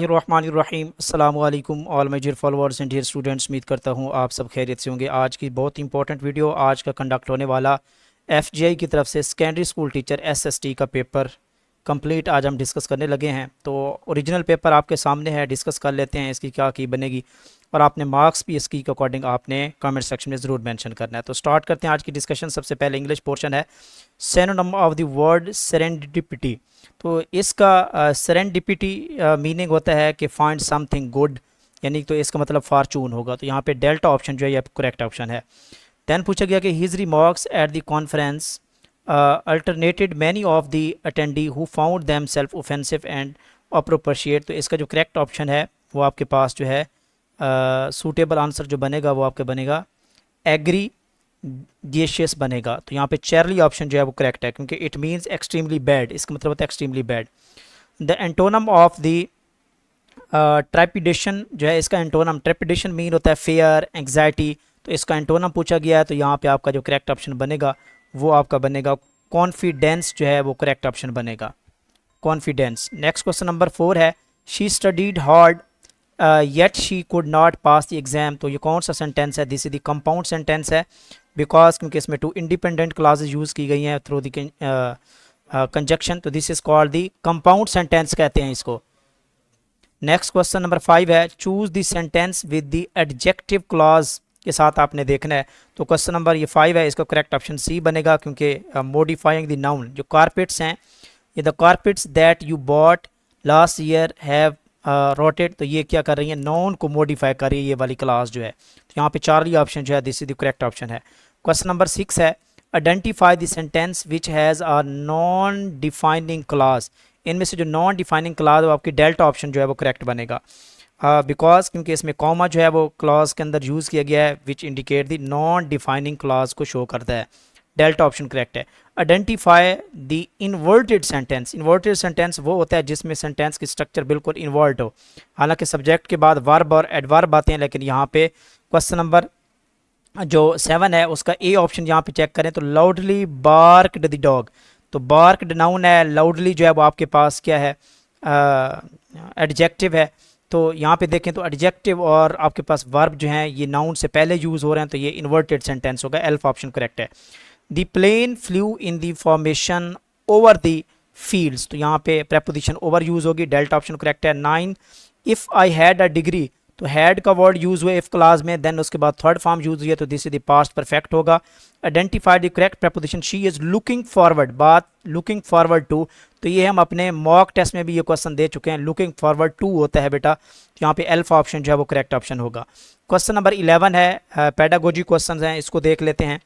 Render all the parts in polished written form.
रहीम अस्सलाम वालेकुम all my dear followers and dear students. उम्मीद करता हूँ आप सब खैरियत से होंगे। आज की बहुत इंपॉर्टेंट वीडियो आज का कंडक्ट होने वाला एफजीआई की तरफ से सेकेंडरी स्कूल टीचर एसएसटी का पेपर कंप्लीट आज हम डिस्कस करने लगे हैं। तो ओरिजिनल पेपर आपके सामने है, डिस्कस कर लेते हैं इसकी क्या की बनेगी और आपने मार्क्स भी इसकी के अकॉर्डिंग आपने कमेंट सेक्शन में ज़रूर मेंशन करना है। तो स्टार्ट करते हैं आज की डिस्कशन। सबसे पहले इंग्लिश पोर्शन है, synonym of the word serendipity. तो इसका सेरेंडिपिटी मीनिंग होता है कि फाइंड समथिंग गुड, यानी तो इसका मतलब फार्चून होगा। तो यहाँ पे डेल्टा ऑप्शन जो है ये करेक्ट ऑप्शन है। दैन पूछा गया कि his remarks at the conference alternated many of the attendee who found them self offensive and appropriate. तो इसका जो करेक्ट ऑप्शन है वो आपके पास जो है सूटेबल आंसर जो बनेगा वो आपका बनेगा एग्री गेशियस बनेगा। तो यहाँ पे चेरली ऑप्शन जो है वो करेक्ट है, क्योंकि इट मीन्स एक्सट्रीमली बैड, इसका मतलब होता है extremely bad. The antonym of the trepidation जो है, इसका एंटोनम ट्रेपिडेशन मीन होता है फेयर, एंग्जाइटी। तो इसका एंटोनम पूछा गया है, तो यहाँ पे आपका जो करेक्ट ऑप्शन बनेगा वो आपका बनेगा कॉन्फिडेंस जो है वो करेक्ट ऑप्शन बनेगा, कॉन्फिडेंस। नेक्स्ट क्वेश्चन नंबर 4 है, she studied hard yet she could not pass the exam. तो ये कौन सा सेंटेंस है? This is the compound sentence है, बिकॉज क्योंकि इसमें टू इंडिपेंडेंट क्लासेस यूज़ की गई हैं थ्रू द कंजक्शन। तो this is called the compound sentence कहते हैं इसको। नेक्स्ट क्वेश्चन नंबर 5 है, choose the sentence with the adjective clause के साथ आपने देखना है। तो क्वेश्चन नंबर ये 5 है, इसका करेक्ट ऑप्शन सी बनेगा, क्योंकि मॉडिफाइंग द नाउन जो कारपेट्स हैं, ये the carpets that you bought last year have rotted. तो ये क्या कर रही है? नाउन को मॉडिफाई कर रही है ये वाली क्लास जो है। तो यहाँ पे चार्ली ऑप्शन जो है this is the correct option है। क्वेश्चन नंबर 6 है, identify the sentence which has a non defining class. इनमें से जो नॉन डिफाइनिंग क्लास है आपकी डेल्टा ऑप्शन जो है वो करेक्ट बनेगा, बिकॉज क्योंकि इसमें कॉमा जो है वो क्लॉज के अंदर यूज़ किया गया है, which indicate the non defining clause को शो करता है। डेल्टा ऑप्शन करेक्ट है। Identify the inverted sentence. Inverted sentence वो होता है जिसमें सेंटेंस की स्ट्रक्चर बिल्कुल इन्वर्ट हो, हालांकि सब्जेक्ट के बाद वर्ब और एडवर्ब आते हैं, लेकिन यहाँ पे क्वेश्चन नंबर जो 7 है उसका ए ऑप्शन यहाँ पे चेक करें तो लाउडली बार्कड द डॉग। तो बार्कड नाउन है, लाउडली जो है वो आपके पास क्या है? एडजेक्टिव है। तो यहाँ पे देखें तो एडजेक्टिव और आपके पास वर्ब जो हैं ये नाउन से पहले यूज़ हो रहे हैं, तो ये इन्वर्टेड सेंटेंस होगा, एल्फ ऑप्शन करेक्ट है। The plane flew in the formation over the fields. तो यहाँ पे प्रेपोजिशन ओवर यूज़ होगी, डेल्टा ऑप्शन करेक्ट है। 9, if I had a degree. तो हैड का वर्ड यूज़ हुआ इफ़ क्लास में, देन उसके बाद थर्ड फॉर्म यूज़ हुई है, तो this is the past perfect होगा। Identify the correct preposition, she is looking forward, बात लुकिंग फॉरवर्ड टू। तो ये हम अपने मॉक टेस्ट में भी ये क्वेश्चन दे चुके हैं, लुकिंग फॉरवर्ड टू होता है बेटा। तो यहाँ पे एल्फा ऑप्शन जो है वो करेक्ट ऑप्शन होगा। क्वेश्चन नंबर 11 है, पेडागोजी क्वेश्चन हैं, इसको देख लेते हैं।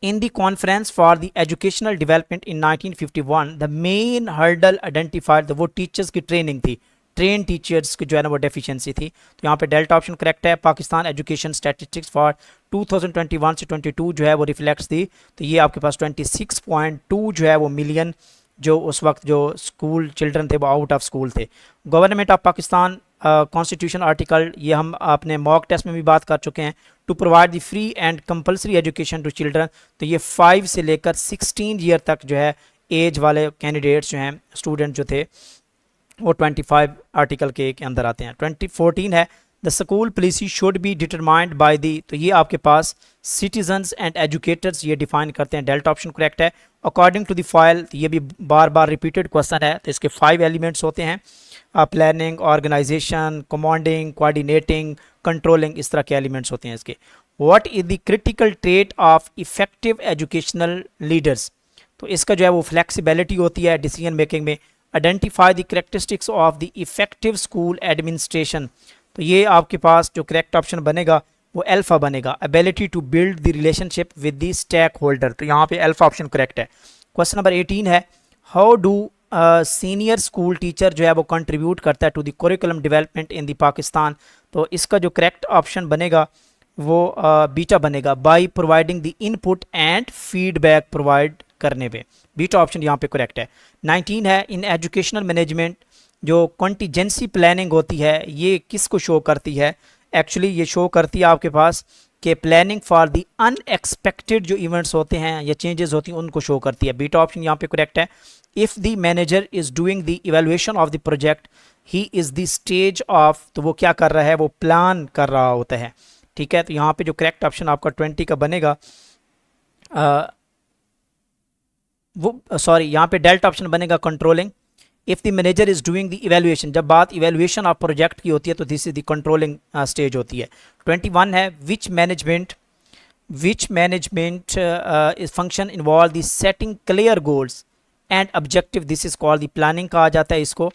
In the conference for the educational development in 1951, the main hurdle identified, वो टीचर्स की ट्रेनिंग थी, ट्रेन टीचर्स की जो है ना वो डेफिशिएंसी थी। तो यहाँ पे डेल्टा ऑप्शन करेक्ट है। पाकिस्तान एजुकेशन स्टैटिस्टिक्स फॉर 2021 से 22 जो है वो रिफ्लेक्ट्स थी। तो ये आपके पास 26.2 जो है वो मिलियन जो उस वक्त जो स्कूल चिल्ड्रन थे वो आउट ऑफ स्कूल थे। Government of Pakistan constitution article, ये हम अपने मॉक टेस्ट में भी बात कर चुके हैं। To provide the free and compulsory education to children. तो ये 5 से लेकर 16 ईयर तक जो है एज वाले कैंडिडेट्स जो हैं, स्टूडेंट जो थे, वो 25 आर्टिकल के अंदर आते हैं। 2014 है, the school policy should be determined by the. तो ये आपके पास सिटीजन्स एंड एजुकेटर्स ये डिफाइन करते हैं, डेल्टा ऑप्शन करेक्ट है। अकॉर्डिंग टू द फाइल, तो ये भी बार बार रिपीटेड क्वेश्चन है, तो इसके 5 एलिमेंट्स होते हैं, planning, organization, commanding, coordinating, controlling, इस तरह के एलिमेंट्स होते हैं इसके। What is the critical trait of effective educational leaders. तो इसका जो है वो फ्लेक्सिबिलिटी होती है डिसीजन मेकिंग में। Identify the characteristics of the effective school administration. तो ये आपके पास जो करेक्ट ऑप्शन बनेगा वो अल्फा बनेगा, ability to build the relationship with the stake holder. तो यहाँ पे अल्फा ऑप्शन करेक्ट है। क्वेश्चन नंबर 18 है, how do senior school teacher जो है वो कंट्रीब्यूट करता है to the curriculum development in the Pakistan. तो इसका जो करेक्ट ऑप्शन बनेगा वो बीटा बनेगा, by providing the input and feedback provide करने पे। बीटा ऑप्शन यहाँ पे करेक्ट है। 19 है, इन एजुकेशनल मैनेजमेंट जो कॉन्टीजेंसी प्लानिंग होती है ये किसको शो करती है? एक्चुअली ये शो करती है आपके पास कि प्लानिंग फॉर द अनएक्सपेक्टेड जो इवेंट्स होते हैं या चेंजेस होती हैं उनको शो करती है। बीटा ऑप्शन यहाँ पे करेक्ट है। If the manager is doing the evaluation of the project, he is the stage of, तो वो क्या कर रहा है, वो प्लान कर रहा होता है। ठीक है, तो यहाँ पे जो करेक्ट ऑप्शन आपका 20 का बनेगा वो सॉरी, यहाँ पे डेल्टा ऑप्शन बनेगा controlling. If the manager is doing the evaluation, जब बात इवेल्युएशन ऑफ प्रोजेक्ट की होती है तो this is the controlling stage होती है। 21 है which management is function involve the setting clear goals and objective, this is called the planning कहा जाता है इसको।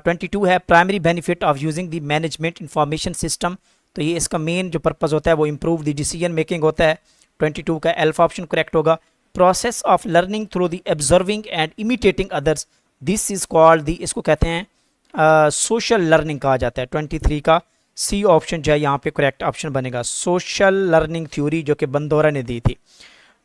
22 है primary benefit of using the management information system, तो ये इसका मेन जो पर्पज़ होता है वो improve the decision making होता है। 22 का अल्फा ऑप्शन करेक्ट होगा। process of learning through the observing and imitating others, this is called the, इसको कहते हैं सोशल लर्निंग कहा जाता है। 23 का सी ऑप्शन जो है यहाँ पे करेक्ट ऑप्शन बनेगा, सोशल लर्निंग थ्योरी, जो कि बंदोरा ने दी थी।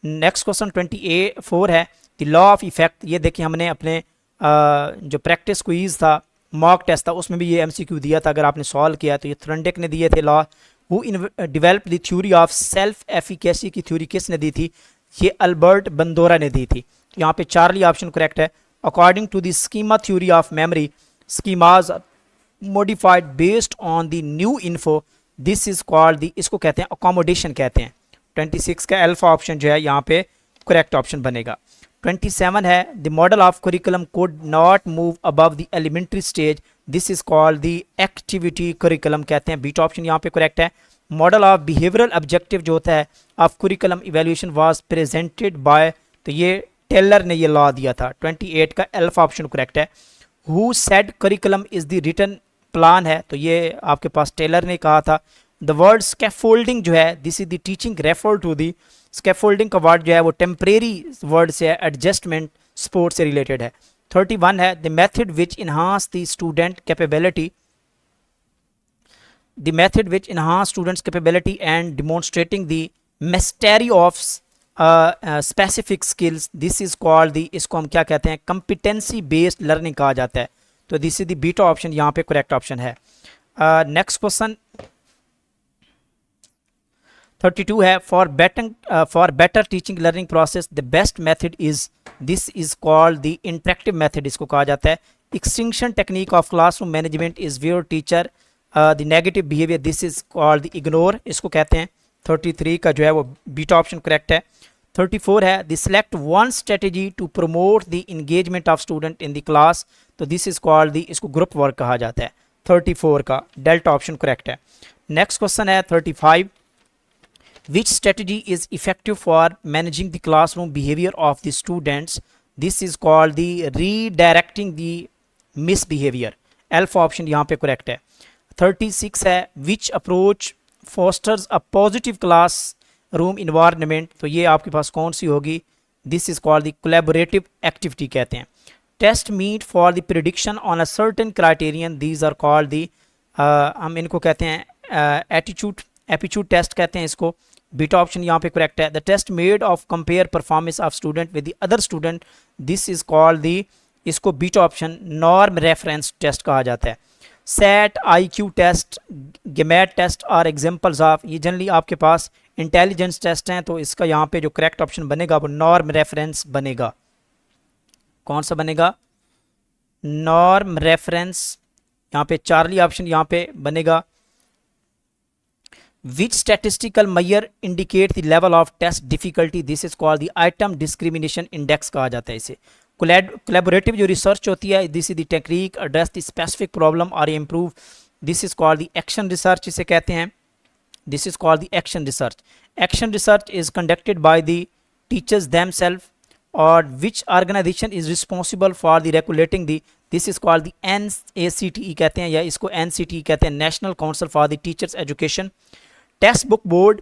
नेक्स्ट क्वेश्चन 24 है द लॉ ऑफ इफेक्ट। ये देखिए हमने अपने जो प्रैक्टिस क्विज था, मॉक टेस्ट था, उसमें भी ये एमसीक्यू दिया था, अगर आपने सॉल्व किया तो ये थ्रंडिक ने दिए थे law. Who develop the theory of self efficacy की थ्योरी किसने दी थी, ये अल्बर्ट बंदोरा ने दी थी। यहाँ पे चार्ली ऑप्शन करेक्ट है। According to the schema theory of memory, schemas modified based on the new info, this is called the, इसको कहते हैं accommodation कहते हैं। 26 का अल्फा ऑप्शन जो है यहाँ पे करेक्ट ऑप्शन बनेगा। 27 है the model of curriculum could not move above the elementary stage, this is called the activity curriculum कहते हैं, बीटा ऑप्शन यहाँ पे करेक्ट है। मॉडल ऑफ बिहेवियरल ऑब्जेक्टिव जो होता है of curriculum evaluation was presented by, तो ये टेलर ने ये लॉ दिया था। 28 का अल्फा ऑप्शन करेक्ट है। Who said curriculum is the written plan है, तो ये आपके पास टेलर ने कहा था। द वर्ड स्कैफोल्डिंग जो है, this is the teaching refer to the, scaffolding का वर्ड जो है वो टेम्परेरी वर्ड से है, एडजस्टमेंट स्पोर्ट से रिलेटेड है। 31 है the method which enhance the student capability, the method which enhance students capability and demonstrating the mastery of specific skills, this is called the, इसको हम क्या कहते हैं, competency based learning कहा जाता है। तो this is the beta option यहाँ पे करेक्ट ऑप्शन है। नेक्स्ट क्वेश्चन 32 है for better teaching learning process the best method is, this is called the interactive method, इसको कहा जाता है। Extinction technique of classroom management is where teacher the negative behaviour, this is called the ignore, इसको कहते हैं। 33 का जो है वो बीटा ऑप्शन करेक्ट है। 34 है the select one strategy to promote the engagement of student in the class, तो दिस इज कॉल्ड द, इसको ग्रुप वर्क कहा जाता है। 34 का डेल्टा ऑप्शन करेक्ट है। नेक्स्ट क्वेश्चन है 35, which strategy is effective for managing the classroom behaviour of the students, this is called the redirecting the misbehaviour, alpha option यहाँ पे correct है। 36 है which approach fosters a positive class room environment, तो ये आपके पास कौन सी होगी, this is called the collaborative activity कहते हैं। Test meet for the prediction on a certain criterion, these are called the, हम इनको कहते हैं एप्टीट्यूड टेस्ट कहते हैं इसको, बीटा ऑप्शन यहाँ पे करेक्ट है। The test made of compare performance of student with the other student, this is called the, इसको beta option norm reference test कहा जाता है। SAT, IQ test, GMAT test are examples of, ये generally आपके पास intelligence test हैं, तो इसका यहाँ पे जो करेक्ट ऑप्शन बनेगा वो नॉर्म रेफरेंस बनेगा। कौन सा बनेगा, नॉर्म रेफरेंस, यहाँ पे चार्ली ऑप्शन यहाँ पे बनेगा। Which statistical measure indicate the level of test difficulty, this is called the item discrimination index कहा जाता है इसे। कोलैबोरेटिव जो रिसर्च होती है, this is the technique address the specific problem और improve, this is called the action research इसे कहते हैं, this is called the action research. Action research is conducted by the teachers themselves और which organisation is responsible for the regulating the, this is called the NACTE कहते हैं, या इसको NCTE कहते हैं, national council for the teachers education. Text book board,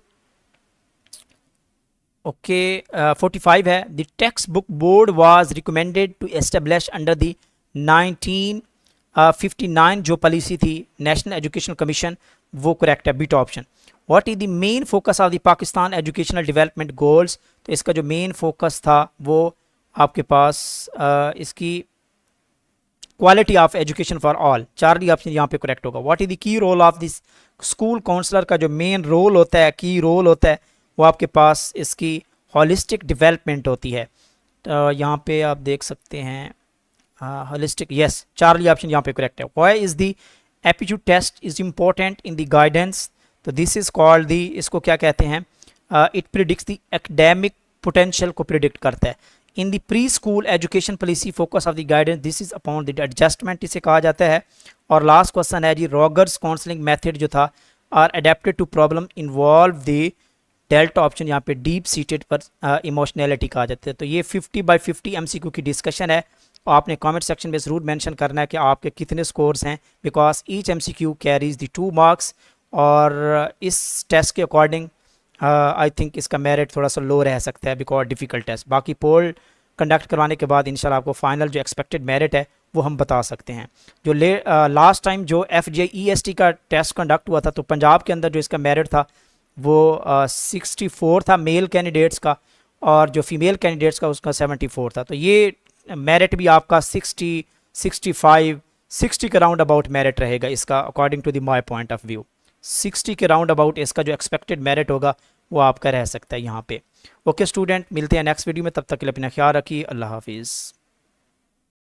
okay 45 है the text book board was recommended to establish under the 1959 जो policy थी national education commission, वो करेक्ट है, beta option. What is the main focus of the Pakistan educational development goals, तो इसका जो main focus था वो आपके पास इसकी quality of education for all, Charlie option यहाँ पे करेक्ट होगा। What is the key role of this school counsellor, का जो मेन रोल होता है, की रोल होता है, वो आपके पास इसकी हॉलिस्टिक डेवलपमेंट होती है। तो यहाँ पे आप देख सकते हैं होलिस्टिक, यस, चार्ली ऑप्शन यहाँ पे करेक्ट है। Why is the aptitude test is important in the guidance, तो दिस इज कॉल्ड दी, इसको क्या कहते हैं, it predicts the academic potential को प्रिडिक्ट करता है। In the pre school education policy focus of the guidance this is upon the adjustment, इसे कहा जाता है। और लास्ट क्वेश्चन है जी, रॉगर्स काउंसलिंग मेथड जो था are adapted to problem involve the delta option यहाँ पे डीप सीटेड पर इमोशनैलिटी कहा जाता है। तो ये 50/50 एमसीक्यू की डिस्कशन है, और आपने कमेंट सेक्शन में ज़रूर मेंशन करना है कि आपके कितने स्कोर्स हैं, because each MCQ carries the 2 marks. और इस टेस्ट के अकॉर्डिंग आई थिंक इसका मेरिट थोड़ा सा लो रह सकता है बिकॉज डिफ़िकल्ट टेस्ट। बाकी पोल कंडक्ट करवाने के बाद इंशाल्लाह आपको फाइनल जो एक्सपेक्टेड मेरिट है वो हम बता सकते हैं। जो लास्ट टाइम जो FJEST का टेस्ट कंडक्ट हुआ था, तो पंजाब के अंदर जो इसका मेरिट था वो 64 था मेल कैंडिडेट्स का, और जो फीमेल कैंडिडेट्स का उसका 74 था। तो ये मेरिट भी आपका 60, 65, 60 के राउंड अबाउट मेरिट रहेगा इसका, according to the my point of view. 60 के राउंड अबाउट इसका जो एक्सपेक्टेड मेरिट होगा वो आपका रह सकता है यहाँ पे। ओके स्टूडेंट, मिलते हैं नेक्स्ट वीडियो में, तब तक के लिए अपना ख्याल रखिए। अल्लाह हाफिज़।